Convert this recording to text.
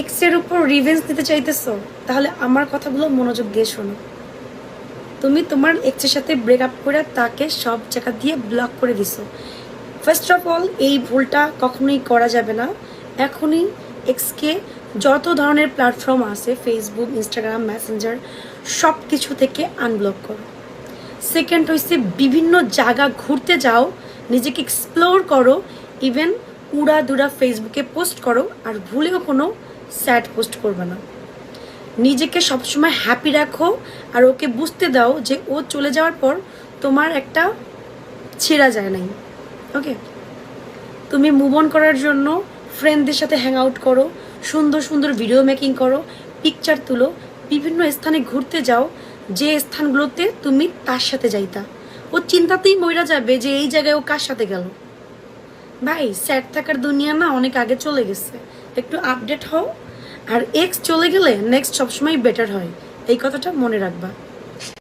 এক্সের উপর রিভেঞ্জ নিতে চাইতেছো, তাহলে আমার কথাগুলো মনোযোগ দিয়ে শোনো। তুমি তোমার এক্সের সাথে ব্রেকআপ করে তাকে সব জায়গা দিয়ে ব্লক করে দিছো। ফার্স্ট অফ অল এই ভুলটা কখনোই করা যাবে না। এখনই এক্সকে যত ধরনের প্ল্যাটফর্ম আছে, ফেসবুক, ইনস্টাগ্রাম, মেসেঞ্জার, সব কিছু থেকে আনব্লক করো। সেকেন্ড হচ্ছে বিভিন্ন জায়গা ঘুরতে যাও, নিজেকে এক্সপ্লোর করো, ইভেন উড়া দুরা ফেসবুকে পোস্ট করো, আর ভুলেও কোনো স্যাড পোস্ট করবে না। নিজেকে সবসময় হ্যাপি রাখো, আর ওকে বুঝতে দাও যে ও চলে যাওয়ার পর তোমার একটা ছেঁড়া যায় নাই। ওকে, তুমি মুভ অন করার জন্য ফ্রেন্ডদের সাথে হ্যাং আউট করো, সুন্দর সুন্দর ভিডিও মেকিং করো, পিকচার তুলো, বিভিন্ন স্থানে ঘুরতে যাও যে স্থানগুলোতে তুমি তার সাথে যাইতা। ও চিন্তাতেই মইরা যাবে যে এই জায়গায় ও কার সাথে গেল। ভাই, স্যাড থাকার দুনিয়া না অনেক আগে চলে গেছে, একটু আপডেট হও। আর এক্স চলে গেলে নেক্সট সবসময় বেটার হয়, এই কথাটা মনে রাখবা।